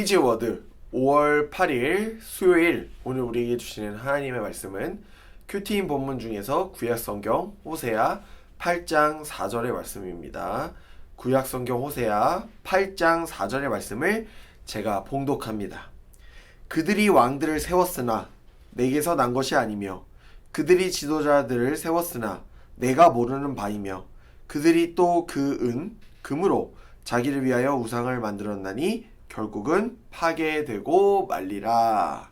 키즈워드 5월 8일 수요일, 오늘 우리에게 주시는 하나님의 말씀은 큐티인 본문 중에서 구약성경 호세아 8장 4절의 말씀입니다. 구약성경 호세아 8장 4절의 말씀을 제가 봉독합니다. 그들이 왕들을 세웠으나 내게서 난 것이 아니며 그들이 지도자들을 세웠으나 내가 모르는 바이며 그들이 또 금으로 자기를 위하여 우상을 만들었나니 결국은 파괴되고 말리라.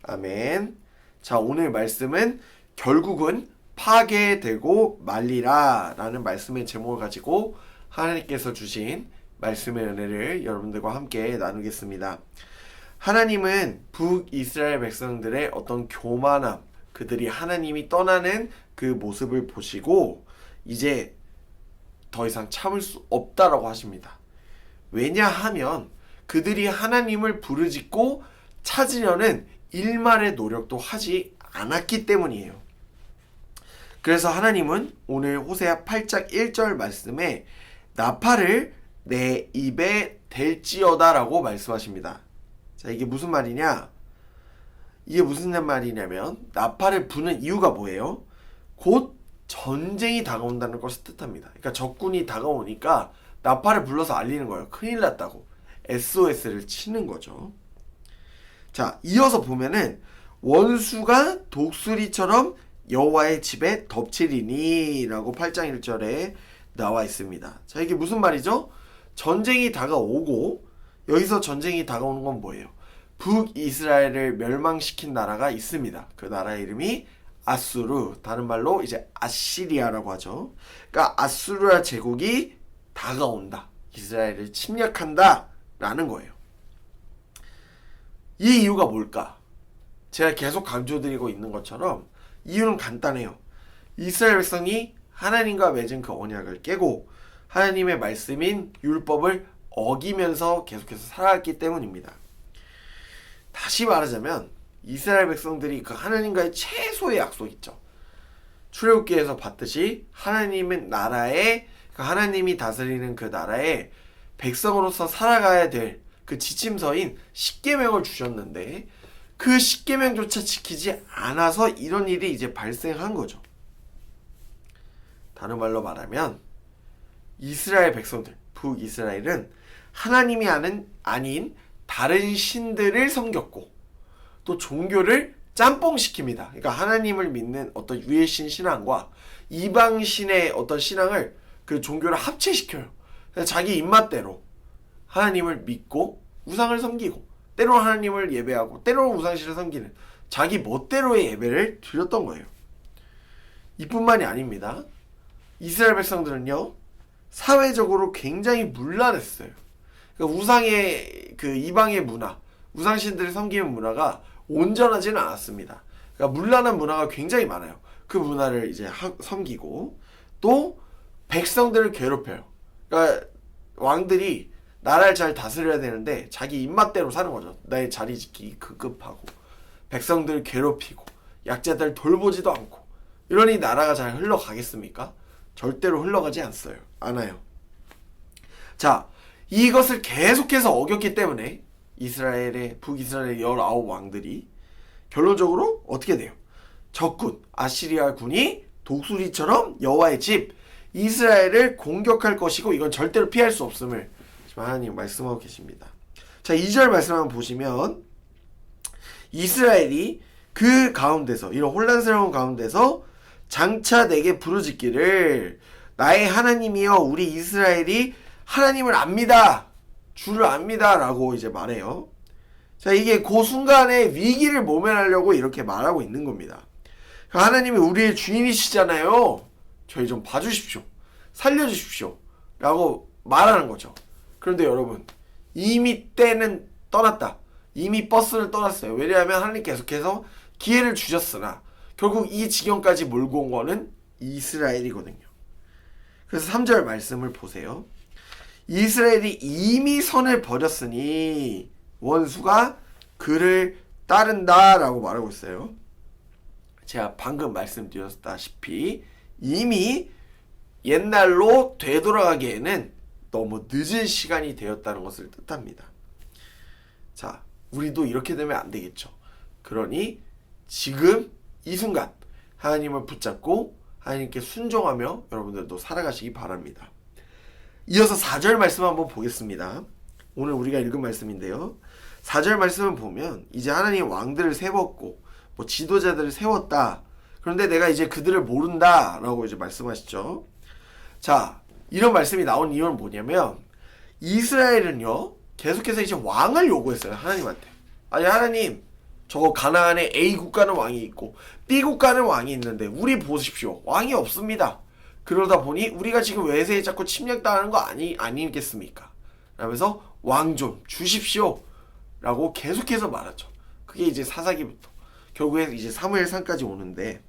아멘. 자, 오늘 말씀은 결국은 파괴되고 말리라 라는 말씀의 제목을 가지고 하나님께서 주신 말씀의 은혜를 여러분들과 함께 나누겠습니다. 하나님은 북이스라엘 백성들의 어떤 교만함, 그들이 하나님이 떠나는 그 모습을 보시고 이제 더 이상 참을 수 없다라고 하십니다. 왜냐하면 그들이 하나님을 부르짖고 찾으려는 일말의 노력도 하지 않았기 때문이에요. 그래서 하나님은 오늘 호세아 8장 1절 말씀에 나팔을 내 입에 댈지어다 라고 말씀하십니다. 자, 이게 무슨 말이냐? 이게 무슨 말이냐면 나팔을 부는 이유가 뭐예요? 곧 전쟁이 다가온다는 것을 뜻합니다. 그러니까 적군이 다가오니까 나팔을 불러서 알리는 거예요. 큰일 났다고. SOS를 치는 거죠. 자, 이어서 보면은 원수가 독수리처럼 여호와의 집에 덮치리니 라고 8장 1절에 나와 있습니다. 자, 이게 무슨 말이죠? 전쟁이 다가오고, 여기서 전쟁이 다가오는 건 뭐예요? 북이스라엘을 멸망시킨 나라가 있습니다. 그 나라의 이름이 아수르, 다른 말로 이제 아시리아라고 하죠. 그러니까 아수르 제국이 다가온다, 이스라엘을 침략한다 라는 거예요. 이 이유가 뭘까? 제가 계속 강조드리고 있는 것처럼 이유는 간단해요. 이스라엘 백성이 하나님과 맺은 그 언약을 깨고 하나님의 말씀인 율법을 어기면서 계속해서 살아왔기 때문입니다. 다시 말하자면 이스라엘 백성들이 그 하나님과의 최소의 약속 있죠. 출애굽기에서 봤듯이 하나님은 나라에, 그 하나님이 다스리는 그 나라에 백성으로서 살아가야 될 그 지침서인 십계명을 주셨는데 그 십계명조차 지키지 않아서 이런 일이 이제 발생한 거죠. 다른 말로 말하면 이스라엘 백성들, 북이스라엘은 하나님이 아닌 다른 신들을 섬겼고 또 종교를 짬뽕시킵니다. 그러니까 하나님을 믿는 어떤 유일신 신앙과 이방신의 어떤 신앙을, 그 종교를 합체시켜요. 자기 입맛대로 하나님을 믿고 우상을 섬기고, 때로는 하나님을 예배하고 때로는 우상신을 섬기는 자기 멋대로의 예배를 드렸던 거예요. 이뿐만이 아닙니다. 이스라엘 백성들은요, 사회적으로 굉장히 문란했어요. 그러니까 우상의 그 이방의 문화, 우상신들을 섬기는 문화가 온전하지는 않았습니다. 그러니까 문란한 문화가 굉장히 많아요. 그 문화를 이제 섬기고 또 백성들을 괴롭혀요. 그러니까 왕들이 나라를 잘 다스려야 되는데 자기 입맛대로 사는 거죠. 나의 자리 지키기 급급하고 백성들을 괴롭히고 약자들 돌보지도 않고, 이러니 나라가 잘 흘러가겠습니까? 절대로 흘러가지 않아요. 자, 이것을 계속해서 어겼기 때문에 북이스라엘의 19왕들이 결론적으로 어떻게 돼요? 적군, 아시리아 군이 독수리처럼 여호와의 집, 이스라엘을 공격할 것이고 이건 절대로 피할 수 없음을 지금 하나님 말씀하고 계십니다. 자, 2절 말씀 한번 보시면 이스라엘이 그 가운데서, 이런 혼란스러운 가운데서 장차 내게 부르짖기를 나의 하나님이여 우리 이스라엘이 하나님을 압니다, 주를 압니다 라고 이제 말해요. 자, 이게 그 순간에 위기를 모면하려고 이렇게 말하고 있는 겁니다. 하나님이 우리의 주인이시잖아요. 저희 좀 봐주십시오, 살려주십시오 라고 말하는 거죠. 그런데 여러분, 이미 때는 떠났다. 이미 버스를 떠났어요. 왜냐하면 하나님 계속해서 기회를 주셨으나 결국 이 지경까지 몰고 온 거는 이스라엘이거든요. 그래서 3절 말씀을 보세요. 이스라엘이 이미 선을 버렸으니 원수가 그를 따른다 라고 말하고 있어요. 제가 방금 말씀드렸다시피 이미 옛날로 되돌아가기에는 너무 늦은 시간이 되었다는 것을 뜻합니다. 자, 우리도 이렇게 되면 안 되겠죠. 그러니 지금 이 순간 하나님을 붙잡고 하나님께 순종하며 여러분들도 살아가시기 바랍니다. 이어서 4절 말씀 한번 보겠습니다. 오늘 우리가 읽은 말씀인데요. 4절 말씀을 보면 이제 하나님 왕들을 세웠고 뭐 지도자들을 세웠다. 그런데 내가 이제 그들을 모른다 라고 이제 말씀하시죠. 자, 이런 말씀이 나온 이유는 뭐냐면 이스라엘은요 계속해서 이제 왕을 요구했어요. 하나님한테. 아니 하나님, 저 가나안에 A 국가는 왕이 있고 B 국가는 왕이 있는데 우리 보십시오. 왕이 없습니다. 그러다 보니 우리가 지금 외세에 자꾸 침략당하는 거 아니겠습니까? 라면서 왕 좀 주십시오 라고 계속해서 말하죠. 그게 이제 사사기부터 결국에 이제 사무엘상까지 오는데,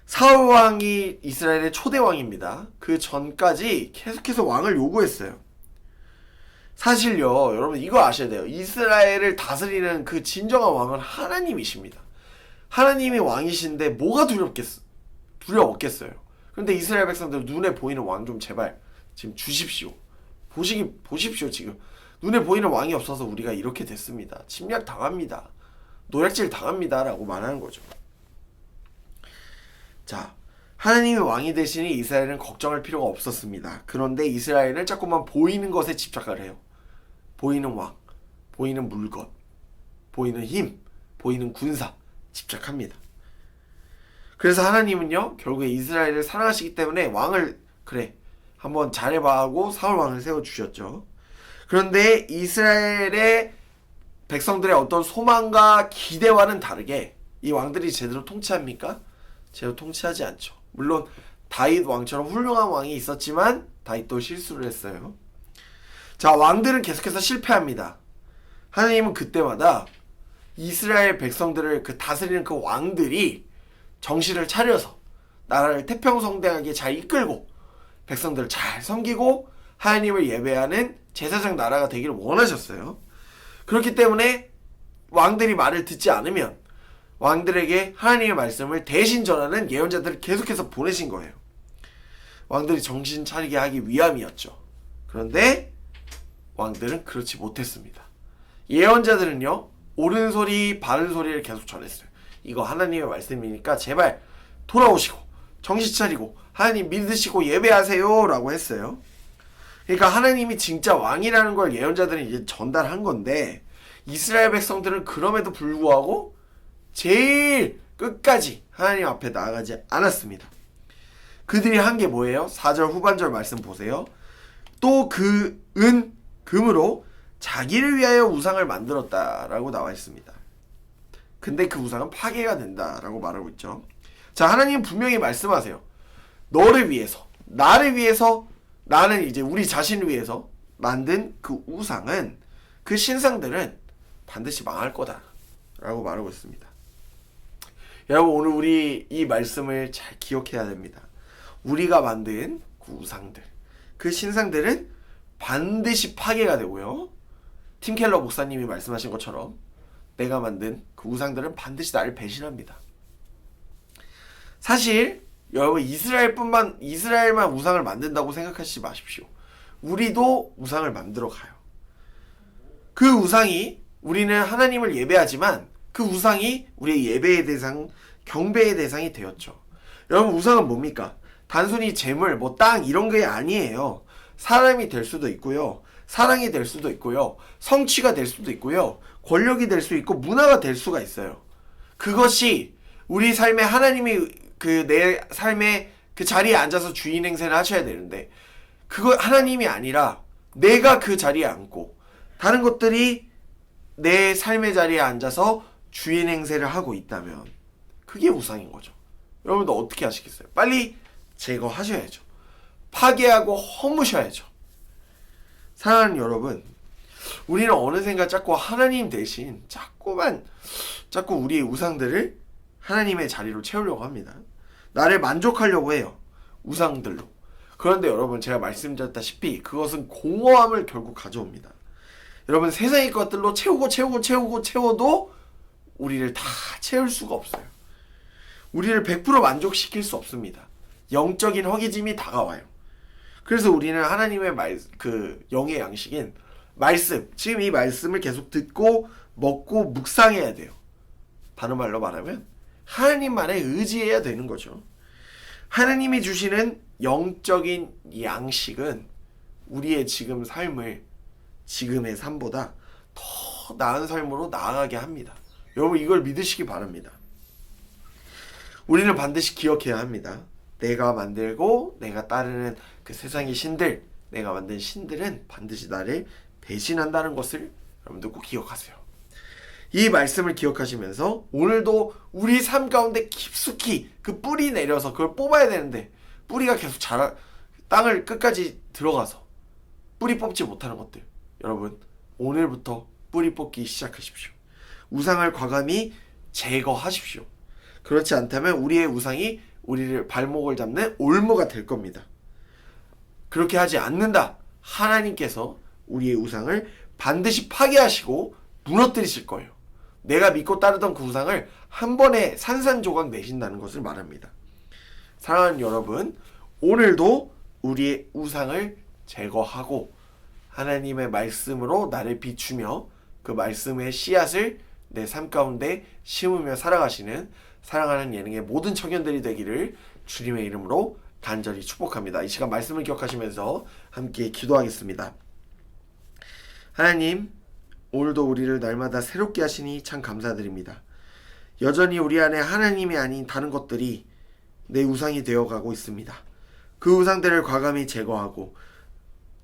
사울 왕이 이스라엘의 초대 왕입니다. 그 전까지 계속해서 왕을 요구했어요. 사실요, 여러분 이거 아셔야 돼요. 이스라엘을 다스리는 그 진정한 왕은 하나님이십니다. 하나님이 왕이신데 뭐가 두려웠겠어요. 그런데 이스라엘 백성들 눈에 보이는 왕 좀 제발 지금 주십시오. 보십시오. 지금 눈에 보이는 왕이 없어서 우리가 이렇게 됐습니다. 침략 당합니다. 노략질 당합니다 라고 말하는 거죠. 자, 하나님이 왕이 되시니 이스라엘은 걱정할 필요가 없었습니다. 그런데 이스라엘은 자꾸만 보이는 것에 집착을 해요. 보이는 왕, 보이는 물건, 보이는 힘, 보이는 군사 집착합니다. 그래서 하나님은요 결국에 이스라엘을 사랑하시기 때문에 왕을 그래 한번 잘해봐 하고 사울 왕을 세워주셨죠. 그런데 이스라엘의 백성들의 어떤 소망과 기대와는 다르게 이 왕들이 제대로 통치합니까? 제대로 통치하지 않죠. 물론 다윗 왕처럼 훌륭한 왕이 있었지만 다윗도 실수를 했어요. 자, 왕들은 계속해서 실패합니다. 하나님은 그때마다 이스라엘 백성들을 다스리는 그 왕들이 정신을 차려서 나라를 태평성대하게 잘 이끌고 백성들을 잘 섬기고 하나님을 예배하는 제사장 나라가 되기를 원하셨어요. 그렇기 때문에 왕들이 말을 듣지 않으면 왕들에게 하나님의 말씀을 대신 전하는 예언자들을 계속해서 보내신 거예요. 왕들이 정신 차리게 하기 위함이었죠. 그런데 왕들은 그렇지 못했습니다. 예언자들은요 옳은 소리 바른 소리를 계속 전했어요. 이거 하나님의 말씀이니까 제발 돌아오시고 정신 차리고 하나님 믿으시고 예배하세요 라고 했어요. 그러니까 하나님이 진짜 왕이라는 걸 예언자들은 이제 전달한 건데, 이스라엘 백성들은 그럼에도 불구하고 제일 끝까지 하나님 앞에 나아가지 않았습니다. 그들이 한 게 뭐예요? 4절 후반절 말씀 보세요. 또 그 금으로 자기를 위하여 우상을 만들었다라고 나와 있습니다. 근데 그 우상은 파괴가 된다라고 말하고 있죠. 자, 하나님 분명히 말씀하세요. 너를 위해서, 나를 위해서, 나는 이제 우리 자신을 위해서 만든 그 우상은, 그 신상들은 반드시 망할 거다 라고 말하고 있습니다. 여러분, 오늘 우리 이 말씀을 잘 기억해야 됩니다. 우리가 만든 그 우상들, 그 신상들은 반드시 파괴가 되고요, 팀 켈러 목사님이 말씀하신 것처럼 내가 만든 그 우상들은 반드시 나를 배신합니다. 사실 여러분, 이스라엘만 우상을 만든다고 생각하시지 마십시오. 우리도 우상을 만들어 가요. 그 우상이, 우리는 하나님을 예배하지만 그 우상이 우리의 예배의 대상, 경배의 대상이 되었죠. 여러분, 우상은 뭡니까? 단순히 재물, 땅 이런 게 아니에요. 사람이 될 수도 있고요, 사랑이 될 수도 있고요, 성취가 될 수도 있고요, 권력이 될 수 있고 문화가 될 수가 있어요. 그것이 우리 삶에 하나님이 내 삶의 그 자리에 앉아서 주인 행세를 하셔야 되는데, 그거 하나님이 아니라 내가 그 자리에 앉고 다른 것들이 내 삶의 자리에 앉아서 주인 행세를 하고 있다면 그게 우상인 거죠. 여러분도 어떻게 하시겠어요? 빨리 제거하셔야죠. 파괴하고 허무셔야죠. 사랑하는 여러분, 우리는 어느샌가 자꾸 하나님 대신 자꾸 우리의 우상들을 하나님의 자리로 채우려고 합니다. 나를 만족하려고 해요, 우상들로. 그런데 여러분, 제가 말씀드렸다시피 그것은 공허함을 결국 가져옵니다. 여러분, 세상의 것들로 채워도 우리를 다 채울 수가 없어요. 우리를 100% 만족시킬 수 없습니다. 영적인 허기짐이 다가와요. 그래서 우리는 하나님의 영의 양식인 말씀, 지금 이 말씀을 계속 듣고 먹고 묵상해야 돼요. 다른 말로 말하면 하나님만에 의지해야 되는 거죠. 하나님이 주시는 영적인 양식은 우리의 지금 삶을 지금의 삶보다 더 나은 삶으로 나아가게 합니다. 여러분 이걸 믿으시기 바랍니다. 우리는 반드시 기억해야 합니다. 내가 만들고 내가 따르는 그 세상의 신들, 내가 만든 신들은 반드시 나를 배신한다는 것을 여러분들 꼭 기억하세요. 이 말씀을 기억하시면서 오늘도 우리 삶 가운데 깊숙이 그 뿌리 내려서 그걸 뽑아야 되는데 뿌리가 계속 땅을 끝까지 들어가서 뿌리 뽑지 못하는 것들, 여러분 오늘부터 뿌리 뽑기 시작하십시오. 우상을 과감히 제거하십시오. 그렇지 않다면 우리의 우상이 우리를 발목을 잡는 올무가 될 겁니다. 그렇게 하지 않는다. 하나님께서 우리의 우상을 반드시 파괴하시고 무너뜨리실 거예요. 내가 믿고 따르던 그 우상을 한 번에 산산조각 내신다는 것을 말합니다. 사랑하는 여러분, 오늘도 우리의 우상을 제거하고 하나님의 말씀으로 나를 비추며 그 말씀의 씨앗을 내 삶 가운데 심으며 살아가시는 사랑하는 예능의 모든 청년들이 되기를 주님의 이름으로 간절히 축복합니다. 이 시간 말씀을 기억하시면서 함께 기도하겠습니다. 하나님, 오늘도 우리를 날마다 새롭게 하시니 참 감사드립니다. 여전히 우리 안에 하나님이 아닌 다른 것들이 내 우상이 되어가고 있습니다. 그 우상들을 과감히 제거하고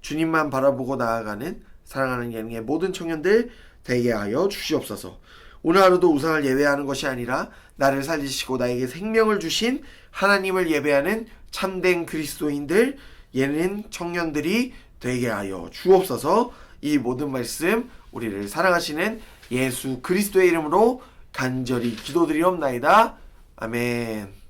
주님만 바라보고 나아가는 사랑하는 예능의 모든 청년들 되게 하여 주시옵소서. 오늘 하루도 우상을 예배하는 것이 아니라 나를 살리시고 나에게 생명을 주신 하나님을 예배하는 참된 그리스도인들, 예능 청년들이 되게 하여 주옵소서. 이 모든 말씀 우리를 사랑하시는 예수 그리스도의 이름으로 간절히 기도드리옵나이다. 아멘.